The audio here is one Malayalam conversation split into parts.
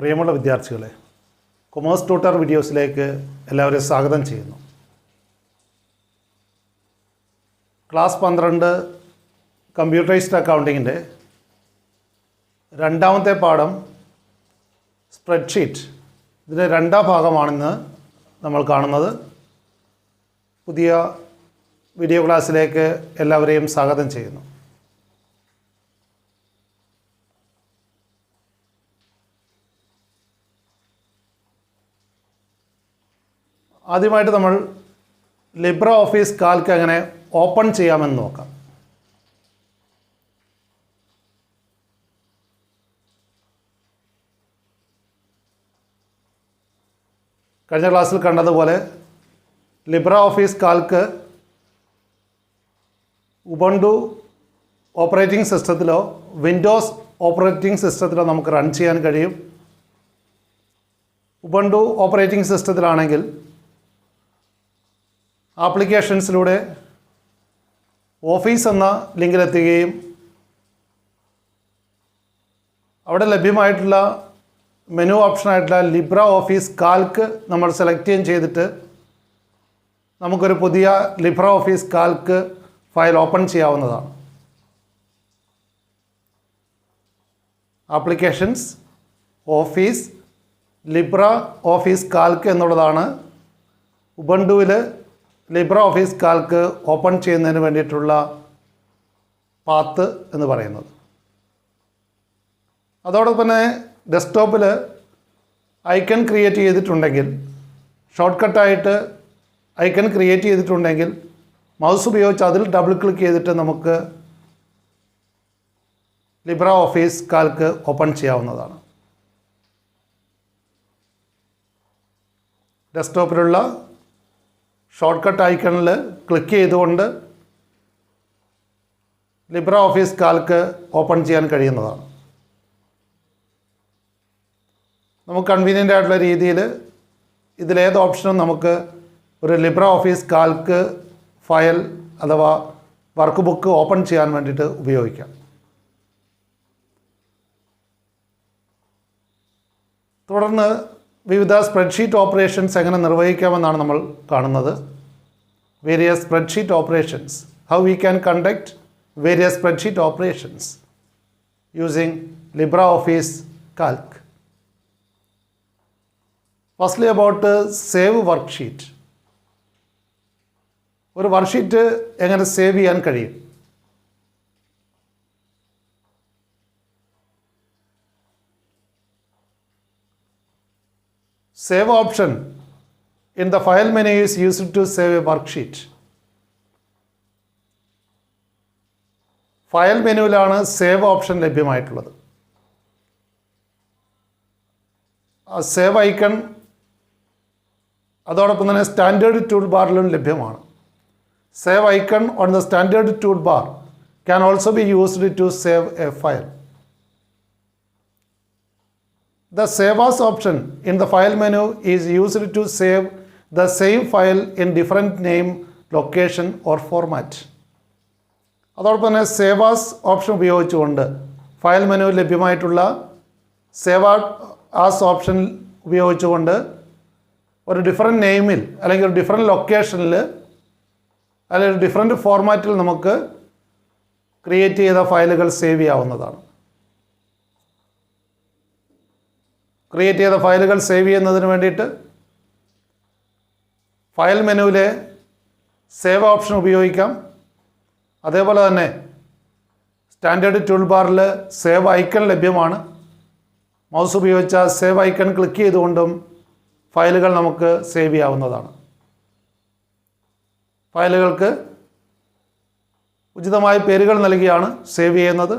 പ്രിയമുള്ള വിദ്യാർത്ഥികളെ, കൊമേഴ്സ് ട്യൂട്ടർ വീഡിയോസിലേക്ക് എല്ലാവരെയും സ്വാഗതം ചെയ്യുന്നു. ക്ലാസ് 12 കമ്പ്യൂട്ടറൈസ്ഡ് അക്കൗണ്ടിങ്ങിൻ്റെ രണ്ടാമത്തെ പാഠം സ്പ്രെഡ്ഷീറ്റ്, ഇതിൻ്റെ രണ്ടാം ഭാഗമാണിന്ന് നമ്മൾ കാണുന്നത്. പുതിയ വീഡിയോ ക്ലാസ്സിലേക്ക് എല്ലാവരെയും സ്വാഗതം ചെയ്യുന്നു. ആദ്യമായിട്ട് നമ്മൾ ലിബ്രെ ഓഫീസ് കാൽക്ക് എങ്ങനെ ഓപ്പൺ ചെയ്യാമെന്ന് നോക്കാം. കഴിഞ്ഞ ക്ലാസ്സിൽ കണ്ടതുപോലെ Libre office Calc Ubuntu operating സിസ്റ്റത്തിലോ വിൻഡോസ് ഓപ്പറേറ്റിംഗ് സിസ്റ്റത്തിലോ നമുക്ക് റൺ ചെയ്യാൻ കഴിയും. ഉബുണ്ടു ഓപ്പറേറ്റിംഗ് സിസ്റ്റത്തിലാണെങ്കിൽ ആപ്ലിക്കേഷൻസിലൂടെ ഓഫീസ് എന്ന ലിങ്കിലെത്തുകയും അവിടെ ലഭ്യമായിട്ടുള്ള മെനു ഓപ്ഷനായിട്ടുള്ള ലിബ്രെ ഓഫീസ് കാൽക്ക് നമ്മൾ സെലക്ട് ചെയ്തിട്ട് നമുക്കൊരു പുതിയ Libre office Calc file open ചെയ്യാവുന്നതാണ്. ആപ്ലിക്കേഷൻസ്, ഓഫീസ്, ലിബ്രെ ഓഫീസ് കാൽക്ക് എന്നുള്ളതാണ് ഉബുണ്ടുവിൽ ലിബ്രെ ഓഫീസ് കാൽക്ക് ഓപ്പൺ ചെയ്യുന്നതിന് വേണ്ടിയിട്ടുള്ള പാത്ത് എന്ന് പറയുന്നത്. അതോടൊപ്പം തന്നെ ഡെസ്ക്ടോപ്പിൽ ഐക്കൺ ക്രിയേറ്റ് ചെയ്തിട്ടുണ്ടെങ്കിൽ, ഷോർട്ട് കട്ടായിട്ട് ഐക്കൺ ക്രിയേറ്റ് ചെയ്തിട്ടുണ്ടെങ്കിൽ മൗസ് ഉപയോഗിച്ച് അതിൽ ഡബിൾ ക്ലിക്ക് ചെയ്തിട്ട് നമുക്ക് ലിബ്രെ ഓഫീസ് കാൽക്ക് ഓപ്പൺ ചെയ്യാവുന്നതാണ്. ഡെസ്ക്ടോപ്പിലുള്ള ഷോർട്ട് കട്ട് ഐക്കണിൽ ക്ലിക്ക് ചെയ്തുകൊണ്ട് ലിബ്രെ ഓഫീസ് കാൽക്ക് ഓപ്പൺ ചെയ്യാൻ കഴിയുന്നതാണ്. നമുക്ക് കൺവീനിയൻ്റ് ആയിട്ടുള്ള രീതിയിൽ ഇതിലേത് ഓപ്ഷനും നമുക്ക് ഒരു ലിബ്രെ ഓഫീസ് കാൽക്ക് ഫയൽ അഥവാ വർക്ക് ബുക്ക് ഓപ്പൺ ചെയ്യാൻ വേണ്ടിയിട്ട് ഉപയോഗിക്കാം. തുടർന്ന് വിവിധ സ്പ്രെഡ്ഷീറ്റ് ഓപ്പറേഷൻസ് എങ്ങനെ നിർവഹിക്കാമെന്നാണ് നമ്മൾ കാണുന്നത്. Various spreadsheet operations, how we can conduct various spreadsheet operations using Libre office Calc. Firstly about save worksheet. ഒരു വർക്ക്ഷീറ്റ് എങ്ങനെ സേവ് ചെയ്യാൻ കഴിയും? Save option in the file menu is used to save a worksheet. File മെനുവിലാണ് സേവ് ഓപ്ഷൻ ലഭ്യമായിട്ടുള്ളത്. ആ സേവ് ഐക്കൺ അതോടൊപ്പം തന്നെ സ്റ്റാൻഡേർഡ് ടൂൾ ബാറിലും ലഭ്യമാണ്. Save icon on the standard tool bar can also be used to save a file. The Save As option in the file menu is used to save the same file in different name, location or format. അതോടൊപ്പം തന്നെ സേവ് ആസ് ഓപ്ഷൻ ഉപയോഗിച്ചുകൊണ്ട് ഫയൽ മെനുവിൽ ലഭ്യമായിട്ടുള്ള സേവ് ആസ് ഓപ്ഷൻ ഉപയോഗിച്ചുകൊണ്ട് ഒരു ഡിഫറെൻറ്റ് നെയിമിൽ അല്ലെങ്കിൽ ഒരു ഡിഫറെൻറ്റ് ലൊക്കേഷനിൽ അല്ലെങ്കിൽ ഒരു ഡിഫറെൻറ്റ് ഫോർമാറ്റിൽ നമുക്ക് ക്രിയേറ്റ് ചെയ്ത ഫയലുകൾ സേവ് ചെയ്യാവുന്നതാണ്. ക്രിയേറ്റ് ചെയ്ത ഫയലുകൾ സേവ് ചെയ്യുന്നതിന് വേണ്ടിയിട്ട് ഫയൽ മെനുവിലെ സേവ് ഓപ്ഷൻ ഉപയോഗിക്കാം. അതേപോലെ തന്നെ സ്റ്റാൻഡേർഡ് ടൂൾ ബാറിൽ സേവ് ഐക്കൺ ലഭ്യമാണ്. മൗസ് ഉപയോഗിച്ച സേവ് ഐക്കൺ ക്ലിക്ക് ചെയ്തുകൊണ്ടും ഫയലുകൾ നമുക്ക് സേവ് ചെയ്യാവുന്നതാണ്. ഫയലുകൾക്ക് ഉചിതമായ പേരുകൾ നൽകിയാണ് സേവ് ചെയ്യുന്നത്.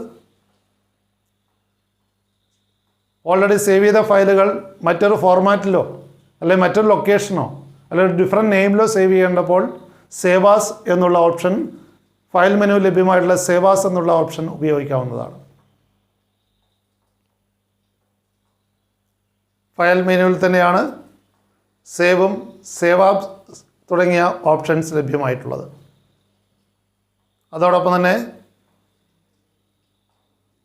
ഓൾറെഡി സേവ് ചെയ്ത ഫയലുകൾ മറ്റൊരു ഫോർമാറ്റിലോ അല്ലെങ്കിൽ മറ്റൊരു ലൊക്കേഷനോ അല്ലെങ്കിൽ ഡിഫറെൻറ്റ് നെയിമിലോ സേവ് ചെയ്യേണ്ടപ്പോൾ സേവ് ആസ് എന്നുള്ള ഓപ്ഷൻ, ഫയൽ മെനു ലഭ്യമായിട്ടുള്ള സേവ് ആസ് എന്നുള്ള ഓപ്ഷൻ ഉപയോഗിക്കാവുന്നതാണ്. ഫയൽ മെനുവിൽ തന്നെയാണ് സേവും സേവ് ആസ് തുടങ്ങിയ ഓപ്ഷൻസ് ലഭ്യമായിട്ടുള്ളത്. അതോടൊപ്പം തന്നെ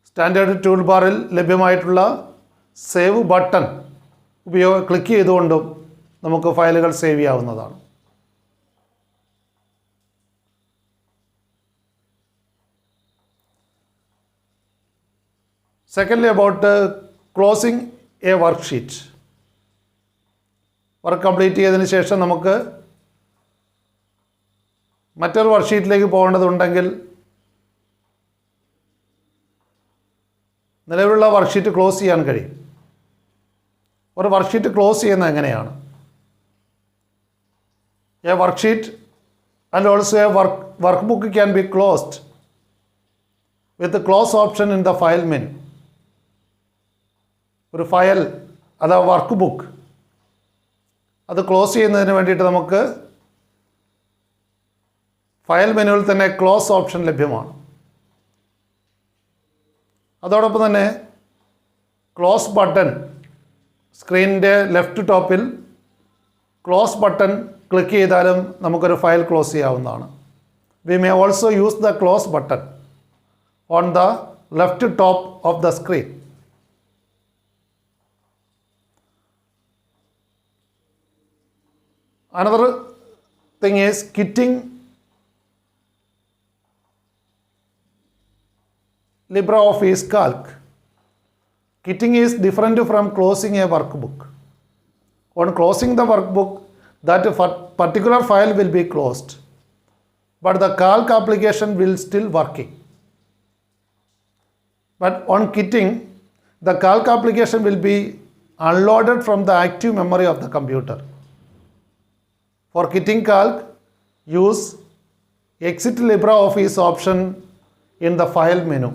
സ്റ്റാൻഡേർഡ് ടൂൾ ബാറിൽ ലഭ്യമായിട്ടുള്ള സേവ് ബട്ടൺ ക്ലിക്ക് ചെയ്തുകൊണ്ടും നമുക്ക് ഫയലുകൾ സേവ് ചെയ്യാവുന്നതാണ്. Secondly, about closing a worksheet. Work complete ചെയ്തതിന് ശേഷം നമുക്ക് മറ്റൊരു വർക്ക്ഷീറ്റിലേക്ക് പോകേണ്ടതുണ്ടെങ്കിൽ നിലവിലുള്ള വർക്ക്ഷീറ്റ് ക്ലോസ് ചെയ്യാൻ കഴിയും. ഒരു വർക്ക്ഷീറ്റ് ക്ലോസ് ചെയ്യുന്നത് എങ്ങനെയാണ്? A worksheet and also A work book can be closed with close option in the file menu. ഒരു ഫയൽ അഥവാ വർക്ക് ബുക്ക് അത് ക്ലോസ് ചെയ്യുന്നതിന് വേണ്ടിയിട്ട് നമുക്ക് ഫയൽ മെനുവിൽ തന്നെ ക്ലോസ് ഓപ്ഷൻ ലഭ്യമാണ്. അതോടൊപ്പം തന്നെ ക്ലോസ് ബട്ടൺ, സ്ക്രീനിൻ്റെ ലെഫ്റ്റ് ടോപ്പിൽ ക്ലോസ് ബട്ടൺ ക്ലിക്ക് ചെയ്താലും നമുക്കൊരു ഫയൽ ക്ലോസ് ചെയ്യാവുന്നതാണ്. We may also use the close button on the left top of the screen. Another thing is kitting LibreOffice Calc. Kitting is different from closing a workbook. On closing the workbook, that particular file will be closed, but the Calc application will still working. But on kitting, the Calc application will be unloaded from the active memory of the computer. For kitting Calc, use Exit LibreOffice option in the file menu.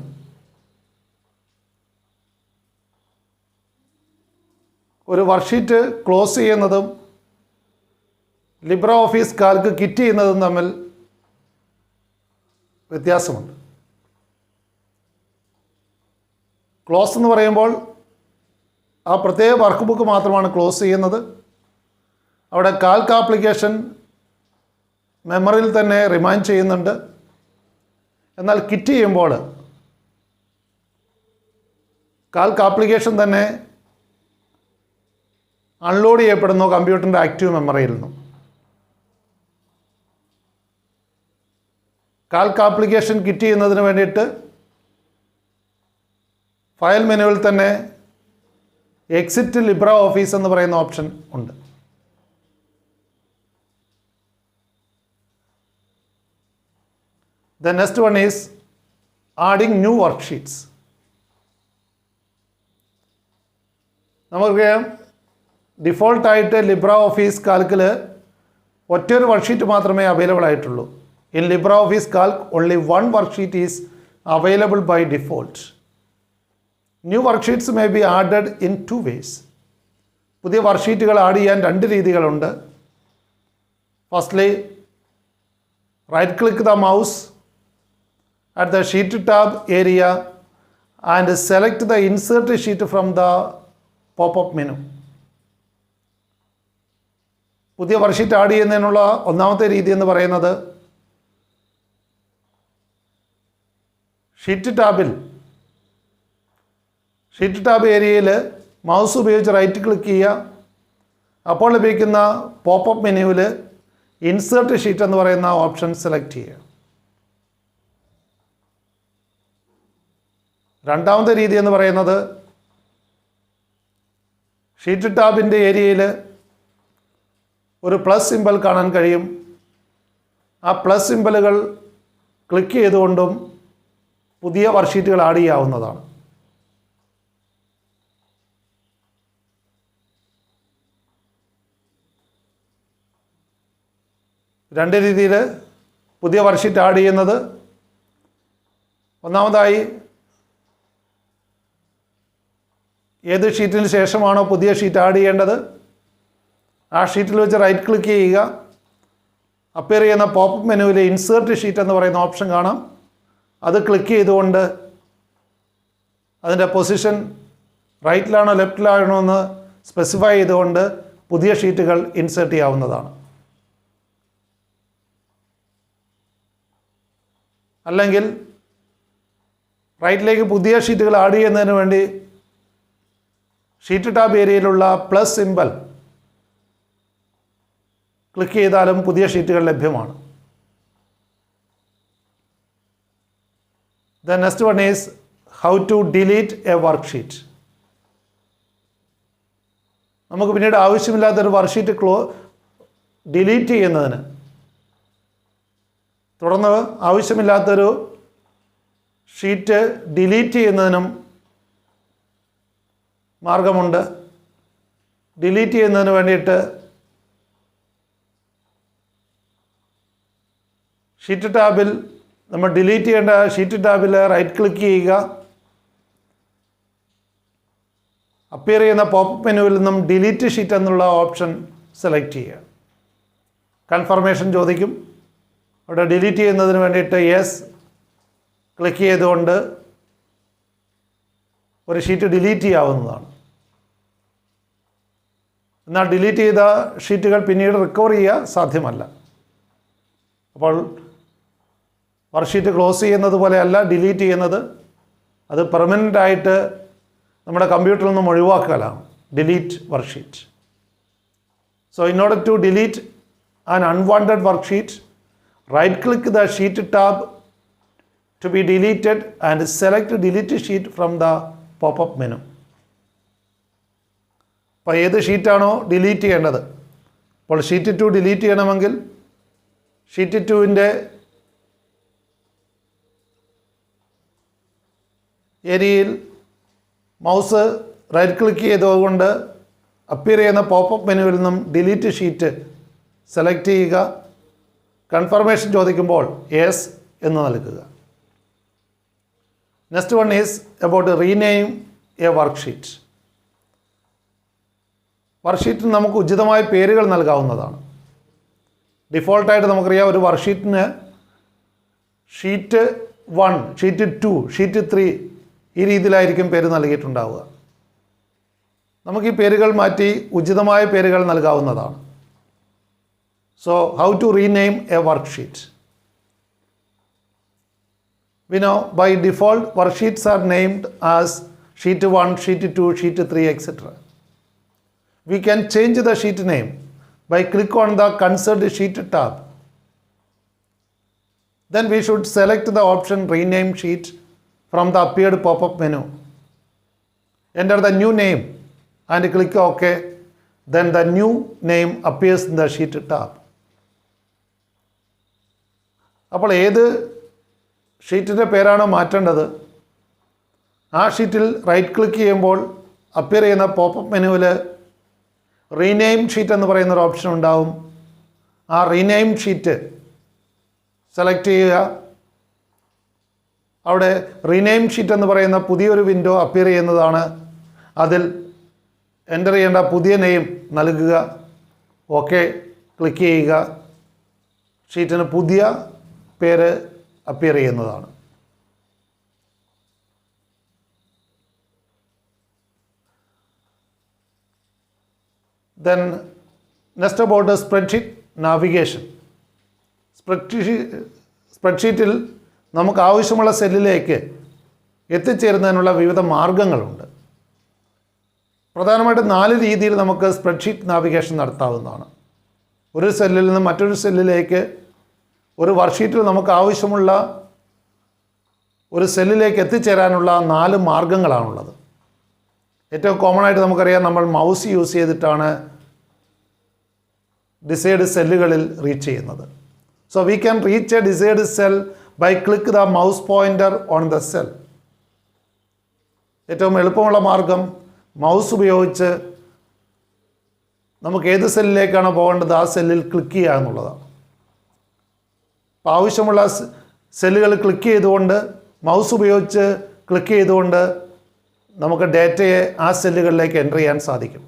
ഒരു വർക്ക്ഷീറ്റ് ക്ലോസ് ചെയ്യുന്നതും ലിബ്രെ ഓഫീസ് കാൽക്ക് കിറ്റ് ചെയ്യുന്നതും തമ്മിൽ വ്യത്യാസമുണ്ട്. ക്ലോസ് എന്ന് പറയുമ്പോൾ ആ പ്രത്യേക വർക്ക് ബുക്ക് മാത്രമാണ് ക്ലോസ് ചെയ്യുന്നത്. അവിടെ കാൽക്ക് ആപ്ലിക്കേഷൻ മെമ്മറിയിൽ തന്നെ റിമൈൻഡ് ചെയ്യുന്നുണ്ട്. എന്നാൽ കിറ്റ് ചെയ്യുമ്പോൾ കാൽക്ക് ആപ്ലിക്കേഷൻ തന്നെ അൺലോഡ് ചെയ്യപ്പെടുന്നു കമ്പ്യൂട്ടറിൻ്റെ ആക്റ്റീവ് മെമ്മറിയിൽ നിന്നും. കാൽക്ക് ആപ്ലിക്കേഷൻ കിറ്റ് ചെയ്യുന്നതിന് വേണ്ടിയിട്ട് ഫയൽ മെനുവിൽ തന്നെ എക്സിറ്റ് ലിബ്രെ ഓഫീസ് എന്ന് പറയുന്ന ഓപ്ഷൻ ഉണ്ട്. The next one is adding new worksheets. നമുക്കറിയാം ഡിഫോൾട്ടായിട്ട് ലിബ്രെ ഓഫീസ് കാൽക്കിൽ ഒറ്റൊരു വർക്ക്ഷീറ്റ് മാത്രമേ അവൈലബിൾ ആയിട്ടുള്ളൂ. In Libre office Calc only one worksheet is available by default. New worksheets may be added in 2 ways. പുതിയ വർക്ക്ഷീറ്റുകൾ ആഡ് ചെയ്യാൻ 2 രീതികളുണ്ട്. Firstly, right click the mouse at the sheet tab area and select the insert sheet from the pop-up menu. പുതിയ വർക്ക്ഷീറ്റ് ആഡ് ചെയ്യുന്നതിനുള്ള ഒന്നാമത്തെ രീതി എന്ന് പറയുന്നത് ഷീറ്റ് ടാബ് ഏരിയയിൽ മൗസ് ഉപയോഗിച്ച് റൈറ്റ് ക്ലിക്ക് ചെയ്യുക. അപ്പോൾ ലഭിക്കുന്ന പോപ്പപ്പ് മെനുവിൽ ഇൻസേർട്ട് ഷീറ്റ് എന്ന് പറയുന്ന ഓപ്ഷൻ സെലക്ട് ചെയ്യുക. രണ്ടാമത്തെ രീതി എന്ന് പറയുന്നത് ഷീറ്റ് ടാബിൻ്റെ ഏരിയയിൽ ഒരു പ്ലസ് സിമ്പൽ കാണാൻ കഴിയും. ആ പ്ലസ് സിമ്പലുകൾ ക്ലിക്ക് ചെയ്തുകൊണ്ടും പുതിയ വർക്ക്ഷീറ്റുകൾ ആഡ് ചെയ്യാവുന്നതാണ്. രണ്ട് രീതിയിൽ പുതിയ വർക്ക്ഷീറ്റ് ആഡ് ചെയ്യുന്നത്. ഒന്നാമതായി, ഏത് ഷീറ്റിന് ശേഷമാണോ പുതിയ ഷീറ്റ് ആഡ് ചെയ്യേണ്ടത് ആ ഷീറ്റിൽ വെച്ച് റൈറ്റ് ക്ലിക്ക് ചെയ്യുക. അപ്പിയർ ചെയ്യുന്ന പോപ്പപ്പ് മെനുവിൽ ഇൻസേർട്ട് ഷീറ്റ് എന്ന് പറയുന്ന ഓപ്ഷൻ കാണാം. അത് ക്ലിക്ക് ചെയ്തുകൊണ്ട് അതിൻ്റെ പൊസിഷൻ റൈറ്റിലാണോ ലെഫ്റ്റിലാണോ എന്ന് സ്പെസിഫൈ ചെയ്തുകൊണ്ട് പുതിയ ഷീറ്റുകൾ ഇൻസേർട്ട് ചെയ്യാവുന്നതാണ്. അല്ലെങ്കിൽ റൈറ്റിലേക്ക് പുതിയ ഷീറ്റുകൾ ആഡ് ചെയ്യുന്നതിന് വേണ്ടി ഷീറ്റ് ടാബ് ഏരിയയിലുള്ള പ്ലസ് സിമ്പൽ ക്ലിക്ക് ചെയ്താലും പുതിയ ഷീറ്റുകൾ ലഭ്യമാണ്. The next one is how to delete a worksheet. നമുക്ക് പിന്നീട് ആവശ്യമില്ലാത്തൊരു വർക്ക്ഷീറ്റ് ഡിലീറ്റ് ചെയ്യുന്നതിന്, തുടർന്ന് ആവശ്യമില്ലാത്തൊരു ഷീറ്റ് ഡിലീറ്റ് ചെയ്യുന്നതിനും മാർഗമുണ്ട്. ഡിലീറ്റ് ചെയ്യുന്നതിന് വേണ്ടിയിട്ട് ഷീറ്റ് ടാബിൽ നമ്മൾ ഡിലീറ്റ് ചെയ്യേണ്ട ഷീറ്റ് ടാബിൽ റൈറ്റ് ക്ലിക്ക് ചെയ്യുക. അപ്പിയർ ചെയ്യുന്ന പോപ്പപ്പ് മെനുവിൽ നിന്നും ഡിലീറ്റ് ഷീറ്റ് എന്നുള്ള ഓപ്ഷൻ സെലക്ട് ചെയ്യുക. കൺഫർമേഷൻ ചോദിക്കും. അവിടെ ഡിലീറ്റ് ചെയ്യുന്നതിന് വേണ്ടിയിട്ട് യെസ് ക്ലിക്ക് ചെയ്തുകൊണ്ട് ഒരു ഷീറ്റ് ഡിലീറ്റ് ചെയ്യാവുന്നതാണ്. എന്നാൽ ഡിലീറ്റ് ചെയ്ത ഷീറ്റുകൾ പിന്നീട് റിക്കവർ ചെയ്യുക സാധ്യമല്ല. അപ്പോൾ വർക്ക്ഷീറ്റ് ക്ലോസ് ചെയ്യുന്നത് പോലെയല്ല ഡിലീറ്റ് ചെയ്യുന്നത്. അത് പെർമനൻ്റ് ആയിട്ട് നമ്മുടെ കമ്പ്യൂട്ടറിൽ നിന്നും ഒഴിവാക്കലാണ് delete worksheet. So in order to delete an unwanted worksheet, right click the sheet tab to be deleted and select delete sheet from the popup menu. അപ്പോൾ ഏത് ഷീറ്റാണോ ഡിലീറ്റ് ചെയ്യേണ്ടത്, അപ്പോൾ ഷീറ്റ് 2 ഡിലീറ്റ് ചെയ്യണമെങ്കിൽ ഷീറ്റ് 2വിൻ്റെ ഏരിയയിൽ മൗസ് റൈറ്റ് ക്ലിക്ക് ചെയ്തുകൊണ്ട് അപ്പിയർ ചെയ്യുന്ന പോപ്പപ്പ് മെനുവിൽ നിന്നും ഡിലീറ്റ് ഷീറ്റ് സെലക്ട് ചെയ്യുക. കൺഫർമേഷൻ ചോദിക്കുമ്പോൾ യെസ് എന്ന് നൽകുക. Next one is about rename a worksheet. വർക്ക്ഷീറ്റിന് നമുക്ക് ഉചിതമായ പേരുകൾ നൽകാവുന്നതാണ്. ഡിഫോൾട്ടായിട്ട് നമുക്കറിയാം ഒരു വർക്ക്ഷീറ്റിന് ഷീറ്റ് 1, ഷീറ്റ് 2, ഷീറ്റ് 3 ഈ രീതിയിലായിരിക്കും പേര് നൽകിയിട്ടുണ്ടാവുക. നമുക്ക് ഈ പേരുകൾ മാറ്റി ഉചിതമായ പേരുകൾ നൽകാവുന്നതാണ്. So how to rename a worksheet? We know by default worksheets are named as sheet 1, sheet 2, sheet 3, etc. We can change the sheet name by click on the concerned sheet tab. Then we should select the option rename sheet from the appeared pop-up menu. Enter the new name and click OK. Then the new name appears in the sheet tab. അപ്പോൾ ഏത് ഷീറ്റിൻ്റെ പേരാണോ മാറ്റേണ്ടത് ആ ഷീറ്റിൽ റൈറ്റ് ക്ലിക്ക് ചെയ്യുമ്പോൾ അപ്പിയർ ചെയ്യുന്ന പോപ്പപ്പ് മെനുവിൽ റീനെയിം ഷീറ്റ് എന്ന് പറയുന്നൊരു ഓപ്ഷൻ ഉണ്ടാവും. ആ റീനെയിം ഷീറ്റ് സെലക്ട് ചെയ്യുക. അവിടെ റീനെയിം ഷീറ്റ് എന്ന് പറയുന്ന പുതിയൊരു വിൻഡോ അപ്പിയർ ചെയ്യുന്നതാണ്. അതിൽ എൻ്റർ ചെയ്യേണ്ട പുതിയ നെയിം നൽകുക. ഓക്കെ ക്ലിക്ക് ചെയ്യുക. ഷീറ്റിന് പുതിയ പേര് അപ്പിയർ ചെയ്യുന്നതാണ്. Then next about the spreadsheet navigation. സ്പ്രെഡ്ഷീറ്റിൽ നമുക്ക് ആവശ്യമുള്ള സെല്ലിലേക്ക് എത്തിച്ചേരുന്നതിനുള്ള വിവിധ മാർഗങ്ങളുണ്ട്. പ്രധാനമായിട്ടും 4 രീതിയിൽ നമുക്ക് സ്പ്രെഡ്ഷീറ്റ് നാവിഗേഷൻ നടത്താവുന്നതാണ്. ഒരു സെല്ലിൽ നിന്ന് മറ്റൊരു സെല്ലിലേക്ക്, ഒരു വർക്ക്ഷീറ്റിൽ നമുക്ക് ആവശ്യമുള്ള ഒരു സെല്ലിലേക്ക് എത്തിച്ചേരാനുള്ള 4 മാർഗങ്ങളാണുള്ളത്. ഏറ്റവും കോമൺ ആയിട്ട് നമുക്കറിയാം, നമ്മൾ മൗസ് യൂസ് ചെയ്തിട്ടാണ് ഡിസൈഡ് സെല്ലുകളിൽ റീച്ച് ചെയ്യുന്നത്. So we can reach a desired cell by click the mouse pointer on the cell. ഏറ്റവും എളുപ്പമുള്ള മാർഗം മൗസ് ഉപയോഗിച്ച് നമുക്ക് ഏത് സെല്ലിലേക്കാണോ പോകേണ്ടത് ആ സെല്ലിൽ ക്ലിക്ക് ചെയ്യുക എന്നുള്ളതാണ്. അപ്പോൾ ആവശ്യമുള്ള സെല്ലുകൾ ക്ലിക്ക് ചെയ്തുകൊണ്ട്, മൗസ് ഉപയോഗിച്ച് ക്ലിക്ക് ചെയ്തുകൊണ്ട് നമുക്ക് ഡേറ്റയെ ആ സെല്ലുകളിലേക്ക് എൻ്റർ ചെയ്യാൻ സാധിക്കും.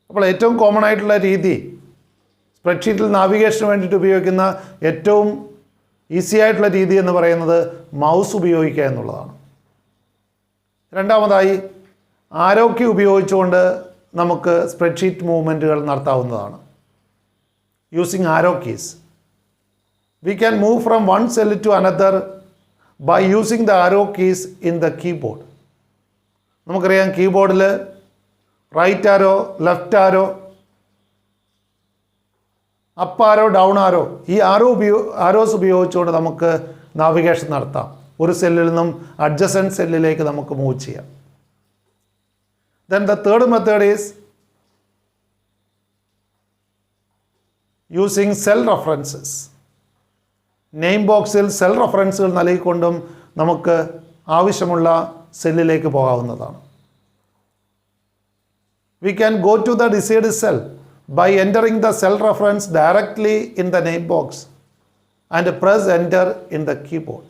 അപ്പോൾ ഏറ്റവും കോമൺ ആയിട്ടുള്ള രീതി, സ്പ്രെഡ്ഷീറ്റിൽ നാവിഗേഷന് വേണ്ടിയിട്ട് ഉപയോഗിക്കുന്ന ഏറ്റവും ഈസി ആയിട്ടുള്ള രീതി എന്ന് പറയുന്നത് മൗസ് ഉപയോഗിക്കുക എന്നുള്ളതാണ്. രണ്ടാമതായി ആരോ കീ ഉപയോഗിച്ചുകൊണ്ട് നമുക്ക് സ്പ്രെഡ്ഷീറ്റ് മൂവ്മെൻറ്റുകൾ നടത്താവുന്നതാണ്. Using arrow keys we can move from one cell to another by using the arrow keys in the keyboard. നമുക്കറിയാം കീബോർഡിൽ right arrow, left arrow, up arrow, down arrow, ഈ ആരോസ് ഉപയോഗിച്ചുകൊണ്ട് നമുക്ക് നാവിഗേഷൻ നടത്താം. ഒരു സെല്ലിൽ നിന്നും അഡ്ജസൻറ്റ് സെല്ലിലേക്ക് നമുക്ക് മൂവ് ചെയ്യാം. Then the third method is using cell references. Name ബോക്സിൽ സെൽ റെഫറൻസുകൾ നൽകിക്കൊണ്ടും നമുക്ക് ആവശ്യമുള്ള സെല്ലിലേക്ക് പോകാവുന്നതാണ്. We can go to the desired cell by entering the cell reference directly in the name box and press enter in the keyboard.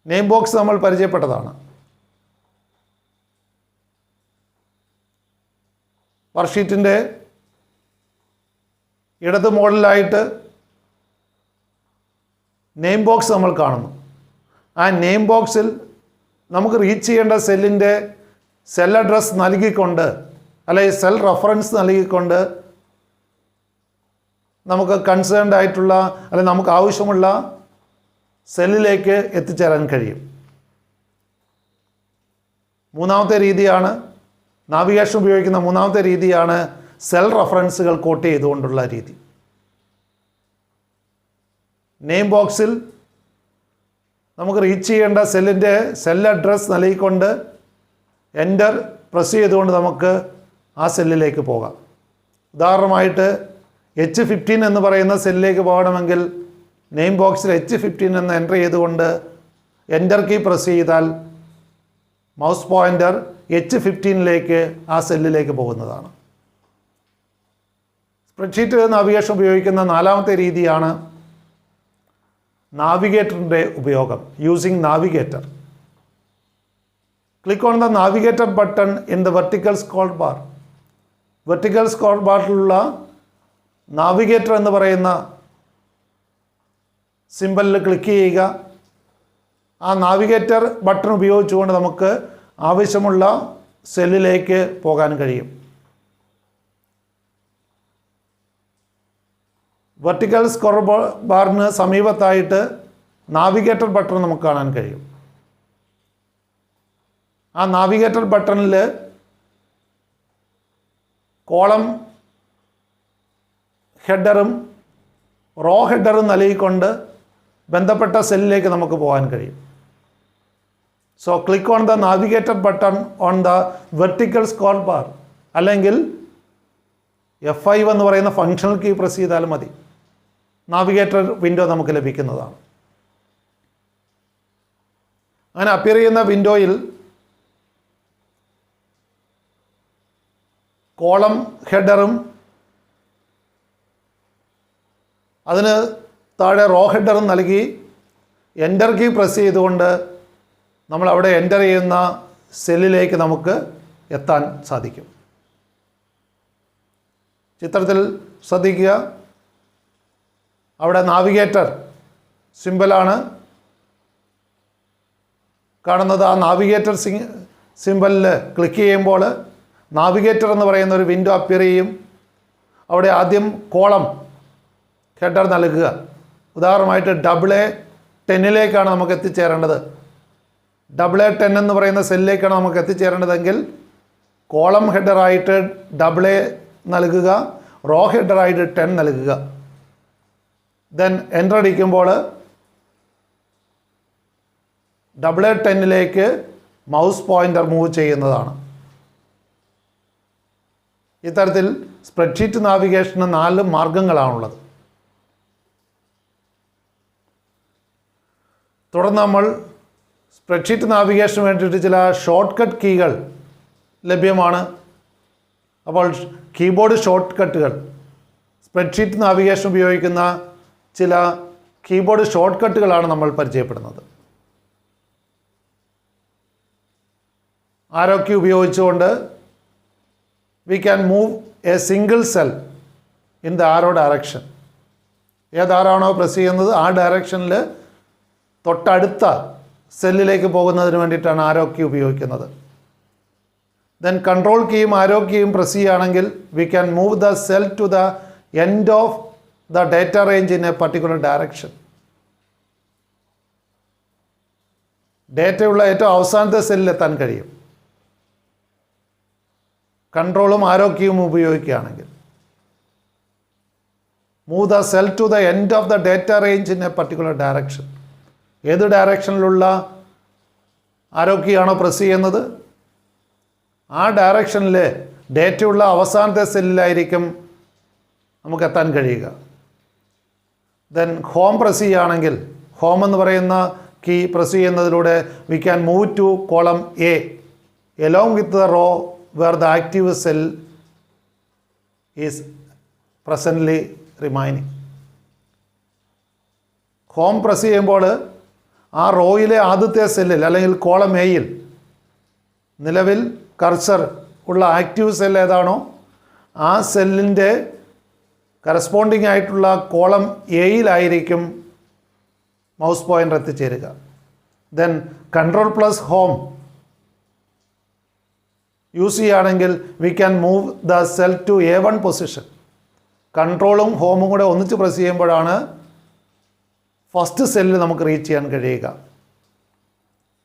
Name box നമ്മൾ പരിചയപ്പെട്ടതാണ്. വർക്ക്ഷീറ്റിൻ്റെ ഇടത് മോഡലായിട്ട് നെയിം ബോക്സ് നമ്മൾ കാണുന്നു. ആ നെയിം ബോക്സിൽ നമുക്ക് റീച്ച് ചെയ്യേണ്ട സെല്ലിൻ്റെ സെൽ അഡ്രസ് നൽകിക്കൊണ്ട് അല്ലെങ്കിൽ സെൽ റെഫറൻസ് നൽകിക്കൊണ്ട് നമുക്ക് കൺസേൺഡ് ആയിട്ടുള്ള അല്ലെങ്കിൽ നമുക്ക് ആവശ്യമുള്ള സെല്ലിലേക്ക് എത്തിച്ചേരാൻ കഴിയും. മൂന്നാമത്തെ രീതിയാണ്, നാവിഗേഷൻ ഉപയോഗിക്കുന്ന മൂന്നാമത്തെ രീതിയാണ് സെൽ റെഫറൻസുകൾ കോട്ട് ചെയ്തുകൊണ്ടുള്ള രീതി. നെയിം ബോക്സിൽ നമുക്ക് റീച്ച് ചെയ്യേണ്ട സെല്ലിൻ്റെ സെൽ അഡ്രസ് നൽകിക്കൊണ്ട് എൻ്റർ പ്രസ് ചെയ്തുകൊണ്ട് നമുക്ക് ആ സെല്ലിലേക്ക് പോകാം. ഉദാഹരണമായിട്ട് H15 എന്ന് പറയുന്ന സെല്ലിലേക്ക് പോകണമെങ്കിൽ നെയിം ബോക്സിൽ H15 എന്ന് എൻ്റർ ചെയ്തുകൊണ്ട് എൻ്റർ കീ പ്രസ് ചെയ്താൽ മൗസ് പോയിൻ്റർ H15ലേക്ക് ആ സെല്ലിലേക്ക് പോകുന്നതാണ്. സ്പ്രെഡ്ഷീറ്റ് നാവിഗേഷൻ ഉപയോഗിക്കുന്ന നാലാമത്തെ രീതിയാണ് നാവിഗേറ്ററിൻ്റെ ഉപയോഗം, using navigator. Click on the navigator button in the vertical scroll bar. Vertical scroll ബാറിലുള്ള നാവിഗേറ്റർ എന്ന് പറയുന്ന സിമ്പലിൽ ക്ലിക്ക് ചെയ്യുക. ആ നാവിഗേറ്റർ ബട്ടൺ ഉപയോഗിച്ചുകൊണ്ട് നമുക്ക് ആവശ്യമുള്ള സെല്ലിലേക്ക് പോകാൻ കഴിയും. വെർട്ടിക്കൽ സ്ക്രോൾ ബാറിന് സമീപത്തായിട്ട് നാവിഗേറ്റർ ബട്ടൺ നമുക്ക് കാണാൻ കഴിയും. ആ നാവിഗേറ്റർ ബട്ടണിൽ കോളം ഹെഡറും റോ ഹെഡറും നൽകിക്കൊണ്ട് ബന്ധപ്പെട്ട സെല്ലിലേക്ക് നമുക്ക് പോകാൻ കഴിയും. So click on the navigator button on the vertical scroll bar, അല്ലെങ്കിൽ F5 എന്ന് പറയുന്ന ഫങ്ഷണൽ കീ പ്രസ് ചെയ്താൽ മതി. നാവിഗേറ്റർ വിൻഡോ നമുക്ക് ലഭിക്കുന്നതാണ്. അങ്ങനെ അപ്പിയർ ചെയ്യുന്ന വിൻഡോയിൽ കോളം ഹെഡറും അതിന് താഴെ റോ ഹെഡറും നൽകി എൻ്റർ കീ പ്രസ് ചെയ്തുകൊണ്ട് നമ്മൾ അവിടെ എൻ്റർ ചെയ്യുന്ന സെല്ലിലേക്ക് നമുക്ക് എത്താൻ സാധിക്കും. ചിത്രത്തിൽ ശ്രദ്ധിക്കുക, അവിടെ നാവിഗേറ്റർ സിമ്പലാണ് കാണുന്നത്. ആ നാവിഗേറ്റർ സിമ്പലിൽ ക്ലിക്ക് ചെയ്യുമ്പോൾ നാവിഗേറ്റർ എന്ന് പറയുന്ന ഒരു വിൻഡോ അപ്പിയർ ചെയ്യും. അവിടെ ആദ്യം കോളം ഹെഡർ നൽകുക. ഉദാഹരണമായിട്ട് AA10 നമുക്ക് എത്തിച്ചേരേണ്ടത്. AA10 എന്ന് പറയുന്ന സെല്ലിലേക്കാണ് നമുക്ക് എത്തിച്ചേരേണ്ടതെങ്കിൽ കോളം ഹെഡറായിട്ട് AA നൽകുക, റോ ഹെഡറായിട്ട് 10 നൽകുക. ദെൻ എൻ്റർ അടിക്കുമ്പോൾ AA10ലേക്ക് മൗസ് പോയിൻ്റർ മൂവ് ചെയ്യുന്നതാണ്. ഇത്തരത്തിൽ സ്പ്രെഡ്ഷീറ്റ് നാവിഗേഷന് 4 മാർഗങ്ങളാണുള്ളത്. തുടർന്ന് നമ്മൾ സ്പ്രെഡ്ഷീറ്റ് നാവിഗേഷന് വേണ്ടിയിട്ട് ചില ഷോർട്ട് കട്ട് കീകൾ ലഭ്യമാണ്. അപ്പോൾ കീബോർഡ് ഷോർട്ട് കട്ടുകൾ, സ്പ്രെഡ്ഷീറ്റ് നാവിഗേഷൻ ഉപയോഗിക്കുന്ന ചില കീബോർഡ് ഷോർട്ട് കട്ടുകളാണ് നമ്മൾ പരിചയപ്പെടുന്നത്. ആരോ കീ ഉപയോഗിച്ചുകൊണ്ട് we can move a single cell in the arrow direction. ഏതാരാണോ പ്രസ് ചെയ്യുന്നത് ആ ഡയറക്ഷനിൽ തൊട്ടടുത്ത സെല്ലിലേക്ക് പോകുന്നതിന് വേണ്ടിയിട്ടാണ് ആരോ കീ ഉപയോഗിക്കുന്നത്. ദെൻ കൺട്രോൾ കീയും ആരോ കീയും പ്രസ് ചെയ്യുകയാണെങ്കിൽ we can move the cell to the end of the data range in a particular direction. ഡേറ്റയുള്ള ഏറ്റവും അവസാനത്തെ സെല്ലിൽ എത്താൻ കഴിയും. കൺട്രോളും ആരോ കീയും ഉപയോഗിക്കുകയാണെങ്കിൽ move the cell to the end of the data range in a particular direction. ഏത് ഡയറക്ഷനിലുള്ള ആരോ കീ ആണോ പ്രസ് ചെയ്യുന്നത് ആ ഡയറക്ഷനിൽ ഡേറ്റയുള്ള അവസാനത്തെ സെല്ലിലായിരിക്കും നമുക്ക് എത്താൻ കഴിയുക. ദെൻ ഹോം പ്രസ് ചെയ്യുകയാണെങ്കിൽ ഹോം എന്ന് പറയുന്ന കീ പ്രസ് ചെയ്യുന്നതിലൂടെ we can move to column A along with the row where the active cell is presently remaining. Home press ചെയ്യുമ്പോൾ ആ റോയിലെ ആദ്യത്തെ സെല്ലിൽ അല്ലെങ്കിൽ കോളം എയിൽ നിലവിൽ കർസർ ഉള്ള ആക്റ്റീവ് സെൽ ഏതാണോ ആ സെല്ലിൻ്റെ കറസ്പോണ്ടിങ് ആയിട്ടുള്ള കോളം എയിലായിരിക്കും മൗസ് പോയിൻ്റർ എത്തിച്ചേരുക. Then control plus home use ചെയ്യുകയാണെങ്കിൽ we can move the cell to A1 position. കൺട്രോളും ഹോമും കൂടെ ഒന്നിച്ച് പ്രസ് ചെയ്യുമ്പോഴാണ് ഫസ്റ്റ് സെല്ലിൽ നമുക്ക് റീച്ച് ചെയ്യാൻ കഴിയുക.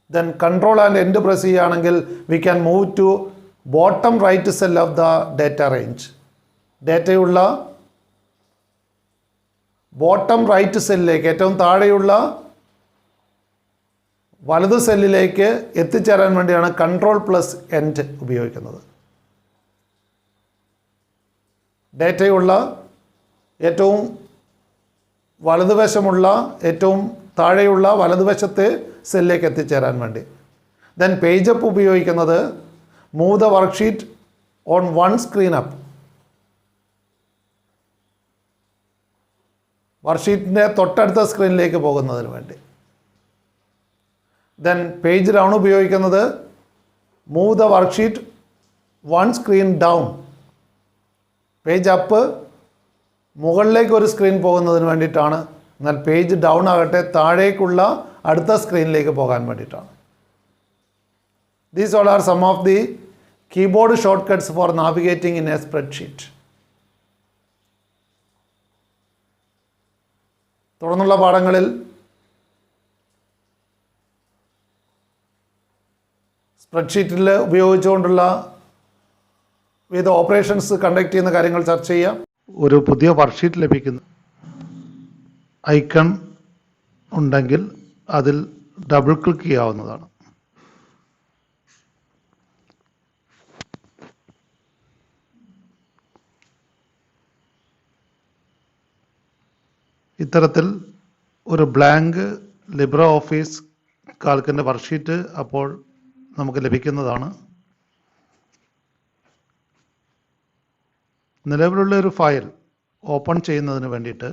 Then control and end press ചെയ്യുകയാണെങ്കിൽ we can move to bottom right cell of the data range. ഡേറ്റയുള്ള ബോട്ടം റൈറ്റ് സെല്ലിലേക്ക് ഏറ്റവും താഴെയുള്ള വലത് സെല്ലിലേക്ക് എത്തിച്ചേരാൻ വേണ്ടിയാണ് കൺട്രോൾ പ്ലസ് എൻഡ് ഉപയോഗിക്കുന്നത്. ഡേറ്റയുള്ള ഏറ്റവും വലതുവശമുള്ള ഏറ്റവും താഴെയുള്ള വലതുവശത്തെ സെല്ലിലേക്ക് എത്തിച്ചേരാൻ വേണ്ടി. ദെൻ പേജ് അപ്പ് ഉപയോഗിക്കുന്നത് move the worksheet on one screen up. വർക്ക്ഷീറ്റിൻ്റെ തൊട്ടടുത്ത സ്ക്രീനിലേക്ക് പോകുന്നതിന് വേണ്ടി. ദെൻ പേജ് ഡൗൺ ഉപയോഗിക്കുന്നത് move the worksheet one screen down. Page up മുകളിലേക്ക് ഒരു സ്ക്രീൻ പോകുന്നതിന് വേണ്ടിയിട്ടാണ്. എന്നാൽ പേജ് ഡൗൺ ആകട്ടെ താഴേക്കുള്ള അടുത്ത സ്ക്രീനിലേക്ക് പോകാൻ വേണ്ടിയിട്ടാണ്. These all are some of the keyboard shortcuts for navigating in a spreadsheet. തുടർന്നുള്ള പാഠങ്ങളിൽ സ്പ്രെഡ്ഷീറ്റിൽ ഉപയോഗിച്ചുകൊണ്ടുള്ള വിവിധ ഓപ്പറേഷൻസ് കണ്ടക്ട് ചെയ്യുന്ന കാര്യങ്ങൾ ചർച്ച ചെയ്യാം. ഒരു പുതിയ വർക്ക്ഷീറ്റ് ലഭിക്കുന്നു ഐക്കൺ ഉണ്ടെങ്കിൽ അതിൽ ഡബിൾ ക്ലിക്ക് ചെയ്യാവുന്നതാണ്. ഇത്തരത്തിൽ ഒരു ബ്ലാങ്ക് ലിബ്രെ ഓഫീസ് കാൽക്കിൻ്റെ വർക്ക്ഷീറ്റ് അപ്പോൾ നമുക്ക് ലഭിക്കുന്നതാണ്. നിലവിലുള്ള ഒരു ഫയൽ ഓപ്പൺ ചെയ്യുന്നതിന് വേണ്ടിയിട്ട്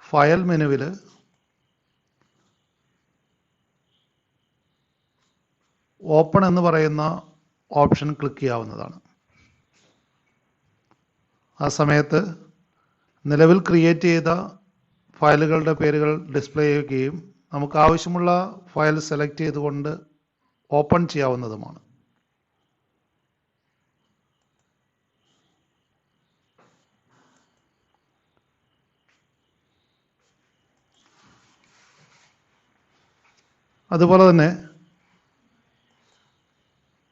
ഫയൽ മെനുവിൽ ഓപ്പൺ എന്ന് പറയുന്ന ഓപ്ഷൻ ക്ലിക്ക് ചെയ്യാവുന്നതാണ്. ആ സമയത്ത് നിലവിൽ ക്രിയേറ്റ് ചെയ്ത ഫയലുകളുടെ പേരുകൾ ഡിസ്പ്ലേ ചെയ്യുകയും നമുക്ക് ആവശ്യമുള്ള ഫയൽ സെലക്ട് ചെയ്തുകൊണ്ട് ഓപ്പൺ ചെയ്യാവുന്നതുമാണ്. അതുപോലെ തന്നെ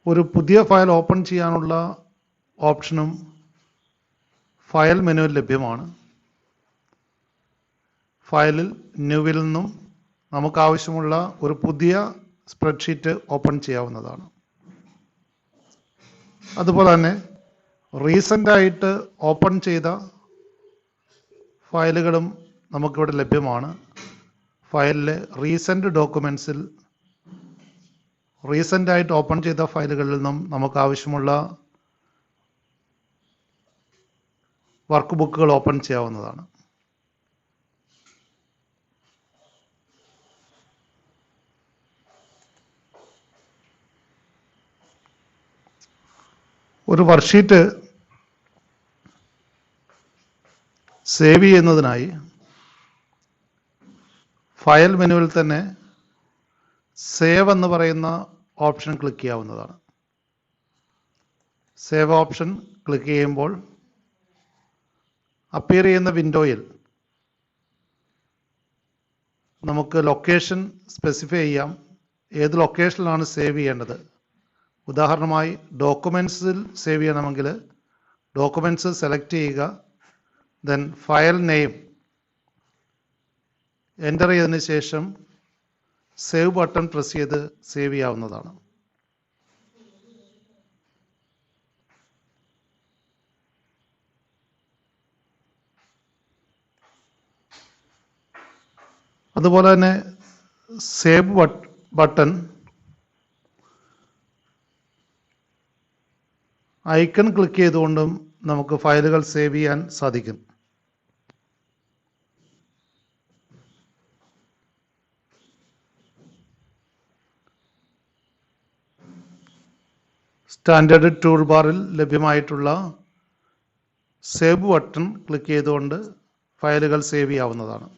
ഒരു പുതിയ ഫയൽ ഓപ്പൺ ചെയ്യാനുള്ള ഓപ്ഷനും ഫയൽ മെനുവിൽ ലഭ്യമാണ്. ഫയലിൽ ന്യൂവിൽ നിന്നും നമുക്കാവശ്യമുള്ള ഒരു പുതിയ സ്പ്രെഡ്ഷീറ്റ് ഓപ്പൺ ചെയ്യാവുന്നതാണ്. അതുപോലെ തന്നെ റീസെൻ്റായിട്ട് ഓപ്പൺ ചെയ്ത ഫയലുകളും നമുക്കിവിടെ ലഭ്യമാണ്. ഫയലിലെ റീസെൻ്റ് ഡോക്യുമെൻറ്റ്സിൽ റീസെൻ്റായിട്ട് ഓപ്പൺ ചെയ്ത ഫയലുകളിൽ നിന്നും നമുക്കാവശ്യമുള്ള വർക്ക് ബുക്കുകൾ ഓപ്പൺ ചെയ്യാവുന്നതാണ്. ഒരു വർക്ക്ഷീറ്റ് സേവ് ചെയ്യുന്നതിനായി ഫയൽ മെനുവിൽ തന്നെ സേവ് എന്ന് പറയുന്ന ഓപ്ഷൻ ക്ലിക്ക് ചെയ്യാവുന്നതാണ്. സേവ് ഓപ്ഷൻ ക്ലിക്ക് ചെയ്യുമ്പോൾ അപ്പിയർ ചെയ്യുന്ന വിൻഡോയിൽ നമുക്ക് ലൊക്കേഷൻ സ്പെസിഫൈ ചെയ്യാം. ഏത് ലൊക്കേഷനിലാണ് സേവ് ചെയ്യേണ്ടത്. ഉദാഹരണമായി ഡോക്യുമെൻറ്റ്സിൽ സേവ് ചെയ്യണമെങ്കിൽ ഡോക്യുമെൻറ്റ്സ് സെലക്ട് ചെയ്യുക, ദെൻ ഫയൽ നെയിം എൻ്റർ ചെയ്തതിന് ശേഷം സേവ് ബട്ടൺ പ്രസ് ചെയ്ത് സേവ് ചെയ്യാവുന്നതാണ്. അതുപോലെ തന്നെ സേവ് ബട്ടൺ ഐക്കൺ ക്ലിക്ക് ചെയ്തുകൊണ്ടും നമുക്ക് ഫയലുകൾ സേവ് ചെയ്യാൻ സാധിക്കും. സ്റ്റാൻഡേർഡ് ടൂൾ ബാറിൽ ലഭ്യമായിട്ടുള്ള സേവ് ബട്ടൺ ക്ലിക്ക് ചെയ്തുകൊണ്ട് ഫയലുകൾ സേവ് ചെയ്യാവുന്നതാണ്.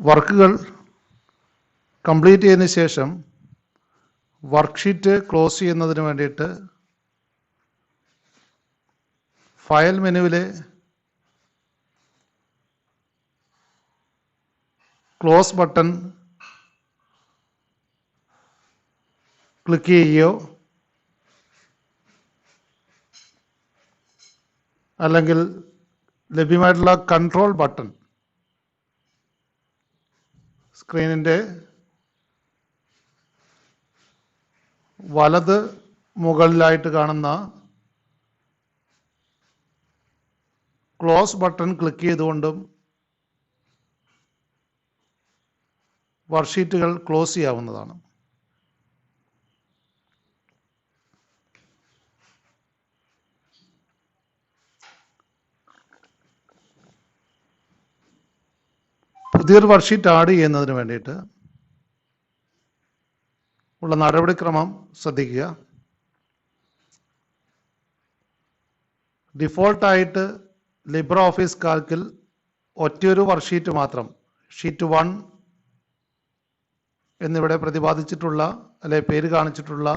വർക്കുകൾ കംപ്ലീറ്റ് ചെയ്തതിന് ശേഷം വർക്ക്ഷീറ്റ് ക്ലോസ് ചെയ്യുന്നതിന് വേണ്ടിയിട്ട് ഫയൽ മെനുവിലെ ക്ലോസ് ബട്ടൺ ക്ലിക്ക് ചെയ്യുകയോ അല്ലെങ്കിൽ ലഭ്യമായിട്ടുള്ള കൺട്രോൾ ബട്ടൺ സ്ക്രീനിൻ്റെ വലത് മുകളിലായിട്ട് കാണുന്ന ക്ലോസ് ബട്ടൺ ക്ലിക്ക് ചെയ്തുകൊണ്ടും വർക്ക്ഷീറ്റുകൾ ക്ലോസ് ചെയ്യാവുന്നതാണ്. പുതിയൊരു വർക്ക്ഷീറ്റ് ആഡ് ചെയ്യുന്നതിന് വേണ്ടിയിട്ട് ഉള്ള നടപടിക്രമം ശ്രദ്ധിക്കുക. ഡിഫോൾട്ടായിട്ട് ലിബ്രെ ഓഫീസ് കാൽക്കിൽ ഒറ്റയൊരു വർക്ക്ഷീറ്റ് മാത്രം, ഷീറ്റ് 1 എന്നിവിടെ പ്രതിപാദിച്ചിട്ടുള്ള അല്ലെ പേര് കാണിച്ചിട്ടുള്ള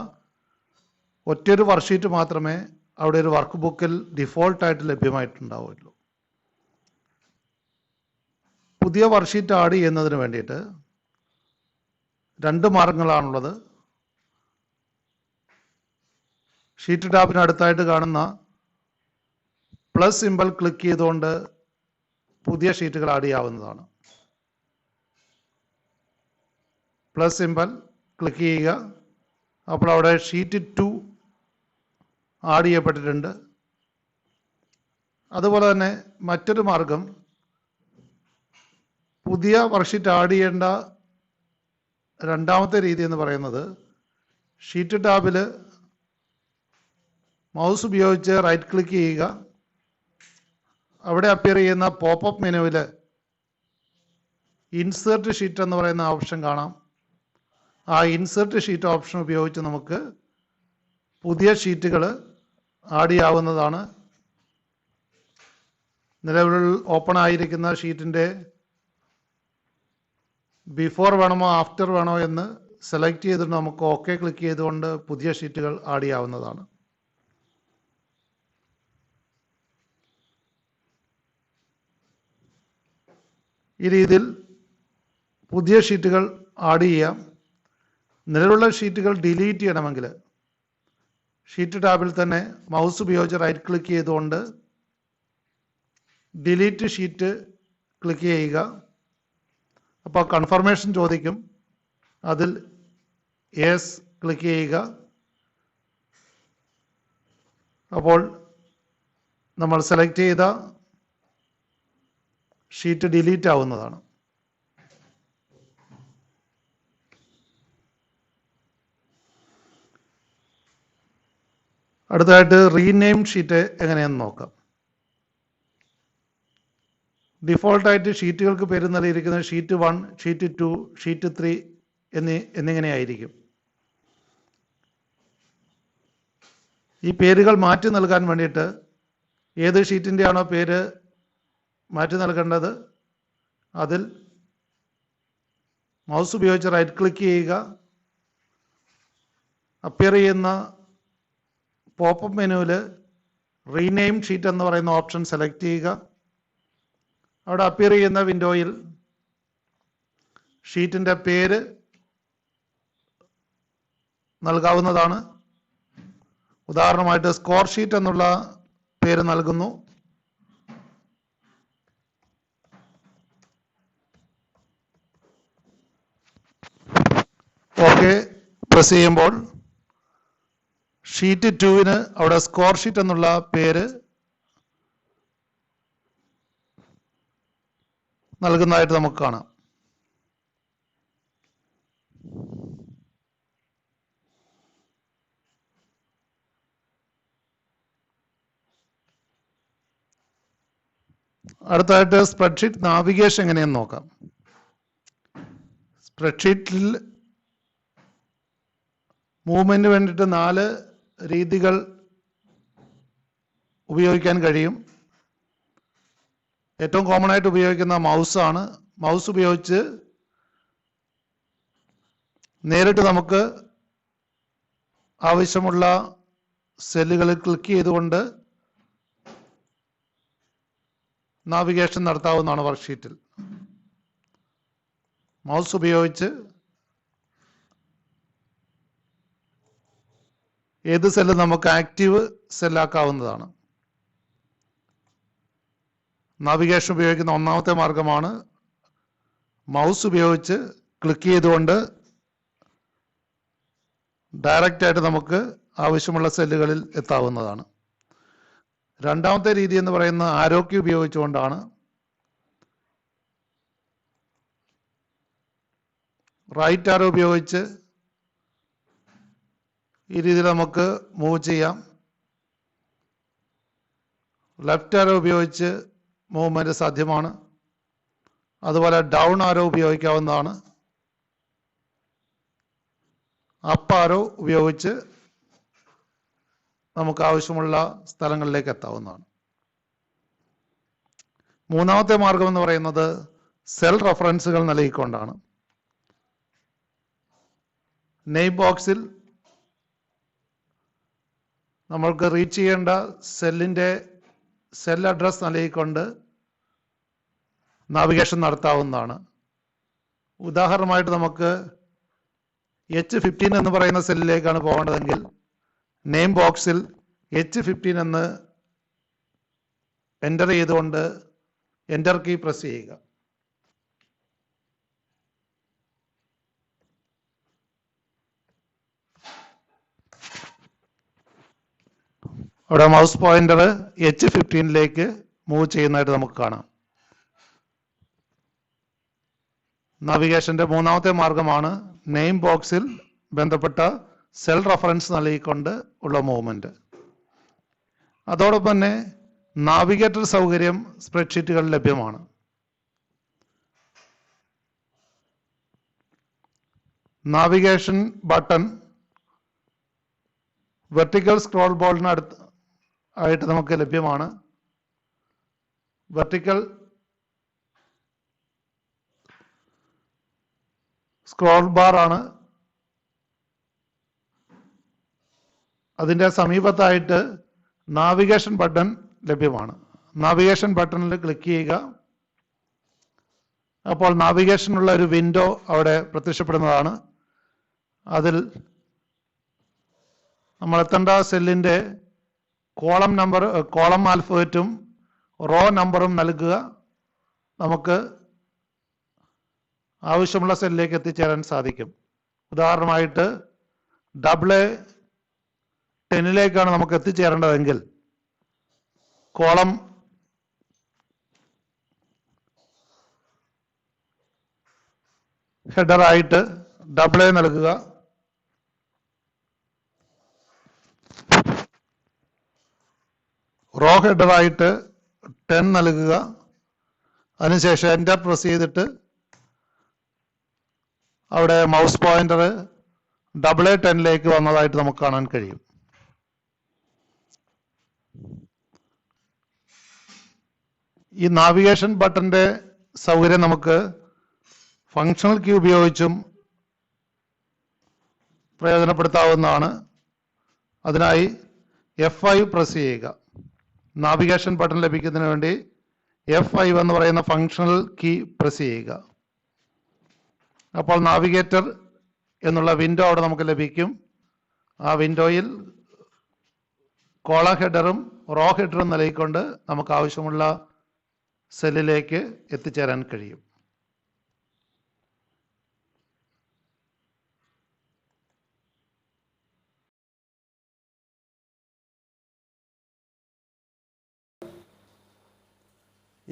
ഒറ്റയൊരു വർക്ക്ഷീറ്റ് മാത്രമേ അവിടെ ഒരു വർക്ക് ബുക്കിൽ ഡിഫോൾട്ടായിട്ട് ലഭ്യമായിട്ടുണ്ടാവുള്ളൂ. പുതിയ വർക്ക്ഷീറ്റ് ആഡ് ചെയ്യുന്നതിന് വേണ്ടിയിട്ട് 2 മാർഗങ്ങളാണുള്ളത്. ഷീറ്റ് ടാബിന് അടുത്തായിട്ട് കാണുന്ന പ്ലസ് സിമ്പൽ ക്ലിക്ക് ചെയ്തുകൊണ്ട് പുതിയ ഷീറ്റുകൾ ആഡ് ചെയ്യാവുന്നതാണ്. പ്ലസ് സിമ്പൽ ക്ലിക്ക് ചെയ്യുക. അപ്പോൾ അവിടെ ഷീറ്റ് 2 ആഡ് ചെയ്യപ്പെട്ടിട്ടുണ്ട്. അതുപോലെ തന്നെ മറ്റൊരു മാർഗം, പുതിയ വർക്ക്ഷീറ്റ് ആഡ് ചെയ്യേണ്ട രണ്ടാമത്തെ രീതി എന്ന് പറയുന്നത് ഷീറ്റ് ടാബിൽ മൗസ് ഉപയോഗിച്ച് റൈറ്റ് ക്ലിക്ക് ചെയ്യുക. അവിടെ അപ്പിയർ ചെയ്യുന്ന പോപ്പപ്പ് മെനുവിൽ ഇൻസേർട്ട് ഷീറ്റ് എന്ന് പറയുന്ന ഓപ്ഷൻ കാണാം. ആ ഇൻസേർട്ട് ഷീറ്റ് ഓപ്ഷൻ ഉപയോഗിച്ച് നമുക്ക് പുതിയ ഷീറ്റുകൾ ആഡ് ചെയ്യാവുന്നതാണ്. നിലവിൽ ഓപ്പൺ ആയിരിക്കുന്ന ഷീറ്റിൻ്റെ ബിഫോർ വേണമോ ആഫ്റ്റർ വേണോ എന്ന് സെലക്ട് ചെയ്തിട്ട് നമുക്ക് ഓക്കെ ക്ലിക്ക് ചെയ്തുകൊണ്ട് പുതിയ ഷീറ്റുകൾ ആഡ് ചെയ്യാവുന്നതാണ്. ഈ രീതിയിൽ പുതിയ ഷീറ്റുകൾ ആഡ് ചെയ്യാം. നിലവിലുള്ള ഷീറ്റുകൾ ഡിലീറ്റ് ചെയ്യണമെങ്കിൽ ഷീറ്റ് ടാബിൽ തന്നെ മൗസ് ഉപയോഗിച്ച് റൈറ്റ് ക്ലിക്ക് ചെയ്തുകൊണ്ട് ഡിലീറ്റ് ഷീറ്റ് ക്ലിക്ക് ചെയ്യുക. അപ്പോൾ കൺഫർമേഷൻ ചോദിക്കും, അതിൽ യെസ് ക്ലിക്ക് ചെയ്യുക. അപ്പോൾ നമ്മൾ സെലക്ട് ചെയ്ത ഷീറ്റ് ഡിലീറ്റ് ആവുന്നതാണ്. അടുത്തതായിട്ട് റീനെയിം ഷീറ്റ് എങ്ങനെയെന്ന് നോക്കാം. ഡിഫോൾട്ടായിട്ട് ഷീറ്റുകൾക്ക് പേര് നൽകിയിരിക്കുന്നത് ഷീറ്റ് 1, ഷീറ്റ് 2, ഷീറ്റ് 3 എന്നിങ്ങനെയായിരിക്കും. ഈ പേരുകൾ മാറ്റി നൽകാൻ വേണ്ടിയിട്ട് ഏത് ഷീറ്റിൻ്റെ ആണോ പേര് മാറ്റി നൽകേണ്ടത് അതിൽ മൗസ് ഉപയോഗിച്ച് റൈറ്റ് ക്ലിക്ക് ചെയ്യുക. അപ്പിയർ ചെയ്യുന്ന പോപ്പപ്പ് മെനുവിൽ റീനെയിം ഷീറ്റ് എന്ന് പറയുന്ന ഓപ്ഷൻ സെലക്ട് ചെയ്യുക. അവിടെ അപ്പിയർ ചെയ്യുന്ന വിൻഡോയിൽ ഷീറ്റിൻ്റെ പേര് നൽകാവുന്നതാണ്. ഉദാഹരണമായിട്ട് സ്കോർ ഷീറ്റ് എന്നുള്ള പേര് നൽകുന്നു. ഓക്കെ പ്രസ് ചെയ്യുമ്പോൾ ഷീറ്റ് 2-ന് അവിടെ സ്കോർ ഷീറ്റ് എന്നുള്ള പേര് നൽകുന്നതായിട്ട് നമുക്ക് കാണാം. അടുത്തതായിട്ട് സ്പ്രെഡ്ഷീറ്റ് നാവിഗേഷൻ എങ്ങനെയെന്ന് നോക്കാം. സ്പ്രെഡ്ഷീറ്റിൽ മൂവ്മെൻറ്റിന് വേണ്ടിയിട്ട് 4 രീതികൾ ഉപയോഗിക്കാൻ കഴിയും. ഏറ്റവും കോമൺ ആയിട്ട് ഉപയോഗിക്കുന്ന മൗസാണ്. മൗസ് ഉപയോഗിച്ച് നേരിട്ട് നമുക്ക് ആവശ്യമുള്ള സെല്ലുകളിൽ ക്ലിക്ക് ചെയ്തുകൊണ്ട് നാവിഗേഷൻ നടത്താവുന്നതാണ്. വർക്ക്ഷീറ്റിൽ മൗസ് ഉപയോഗിച്ച് ഏത് സെല്ല് നമുക്ക് ആക്റ്റീവ് സെല്ലാക്കാവുന്നതാണ്. നാവിഗേഷൻ ഉപയോഗിക്കുന്ന ഒന്നാമത്തെ മാർഗമാണ് മൗസ് ഉപയോഗിച്ച് ക്ലിക്ക് ചെയ്തുകൊണ്ട് ഡയറക്റ്റായിട്ട് നമുക്ക് ആവശ്യമുള്ള സെല്ലുകളിൽ എത്താവുന്നതാണ്. രണ്ടാമത്തെ രീതി എന്ന് പറയുന്ന ആരോ കീ ഉപയോഗിച്ചുകൊണ്ടാണ്. റൈറ്റ് ആരോ ഉപയോഗിച്ച് ഈ രീതിയിൽ നമുക്ക് മൂവ് ചെയ്യാം. ലെഫ്റ്റ് ആരോ ഉപയോഗിച്ച് മൂവ്മെൻറ്റ് സാധ്യമാണ്. അതുപോലെ ഡൗൺ ആരോ ഉപയോഗിക്കാവുന്നതാണ്. അപ്പ് ആരോ ഉപയോഗിച്ച് നമുക്ക് ആവശ്യമുള്ള സ്ഥലങ്ങളിലേക്ക് എത്താവുന്നതാണ്. മൂന്നാമത്തെ മാർഗം എന്ന് പറയുന്നത് സെൽ റെഫറൻസുകൾ നൽകിക്കൊണ്ടാണ്. നെയിം ബോക്സിൽ നമ്മൾക്ക് റീച്ച് ചെയ്യേണ്ട സെല്ലിൻ്റെ സെൽ അഡ്രസ് നൽകിക്കൊണ്ട് നാവിഗേഷൻ നടത്താവുന്നതാണ്. ഉദാഹരണമായിട്ട് നമുക്ക് H15 എന്ന് പറയുന്ന സെല്ലിലേക്കാണ് പോകേണ്ടതെങ്കിൽ നെയിം ബോക്സിൽ H15 എന്ന് എൻ്റർ ചെയ്തുകൊണ്ട് എൻ്റർ കീ പ്രസ് ചെയ്യുക. അവിടെ മൗസ് പോയിന്റർ H15ലേക്ക് മൂവ് ചെയ്യുന്നതായിട്ട് നമുക്ക് കാണാം. നാവിഗേഷന്റെ മൂന്നാമത്തെ മാർഗമാണ് നെയിം ബോക്സിൽ ബന്ധപ്പെട്ട സെൽ റെഫറൻസ് നൽകിക്കൊണ്ട് ഉള്ള മൂവ്മെന്റ്. അതോടൊപ്പം തന്നെ നാവിഗേറ്റർ സൗകര്യം സ്പ്രെഡ്ഷീറ്റുകളിൽ ലഭ്യമാണ്. നാവിഗേഷൻ ബട്ടൺ വെർട്ടിക്കൽ സ്ക്രോൾ ബോളിനടുത്ത് ആയിട്ട് നമുക്ക് ലഭ്യമാണ്. വെർട്ടിക്കൽ സ്ക്രോൾ ബാർ ആണ്. അതിൻ്റെ സമീപത്തായിട്ട് നാവിഗേഷൻ ബട്ടൺ ലഭ്യമാണ്. നാവിഗേഷൻ ബട്ടണിൽ ക്ലിക്ക് ചെയ്യുക. അപ്പോൾ നാവിഗേഷനുള്ള ഒരു വിൻഡോ അവിടെ പ്രത്യക്ഷപ്പെടുന്നതാണ്. അതിൽ നമ്മൾ എത്തേണ്ട സെല്ലിൻ്റെ കോളം ആൽഫബറ്റും റോ നമ്പറും നൽകുക. നമുക്ക് ആവശ്യമുള്ള സെല്ലിലേക്ക് എത്തിച്ചേരാൻ സാധിക്കും. ഉദാഹരണമായിട്ട് AA10 നമുക്ക് എത്തിച്ചേരേണ്ടതെങ്കിൽ കോളം ഹെഡറായിട്ട് AA നൽകുക. റോ ഹെഡറായിട്ട് 10 നൽകുക. അതിനുശേഷം എൻ്റർ പ്രസ് ചെയ്തിട്ട് അവിടെ മൗസ് പോയിന്റർ AA10ലേക്ക് വന്നതായിട്ട് നമുക്ക് കാണാൻ കഴിയും. ഈ നാവിഗേഷൻ ബട്ടന്റെ സൗകര്യം നമുക്ക് ഫങ്ഷണൽ കീ ഉപയോഗിച്ചും പ്രയോജനപ്പെടുത്താവുന്നതാണ്. അതിനായി F5 പ്രസ് ചെയ്യുക. നാവിഗേഷൻ ബട്ടൺ ലഭിക്കുന്നതിന് വേണ്ടി F5 എന്ന് പറയുന്ന ഫങ്ഷണൽ കീ പ്രസ് ചെയ്യുക. അപ്പോൾ നാവിഗേറ്റർ എന്നുള്ള വിൻഡോ അവിടെ നമുക്ക് ലഭിക്കും. ആ വിൻഡോയിൽ കോളം ഹെഡറും റോ ഹെഡറും നൽകിക്കൊണ്ട് നമുക്ക് ആവശ്യമുള്ള സെല്ലിലേക്ക് എത്തിച്ചേരാൻ കഴിയും.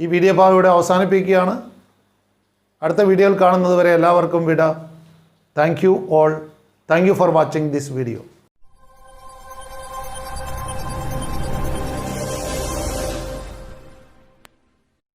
ഈ വീഡിയോ ഭാഗം ഇവിടെ അവസാനിപ്പിക്കുകയാണ്. അടുത്ത വീഡിയോയിൽ കാണുന്നത് വരെ എല്ലാവർക്കും വിട. Thank you all. Thank you for watching this video.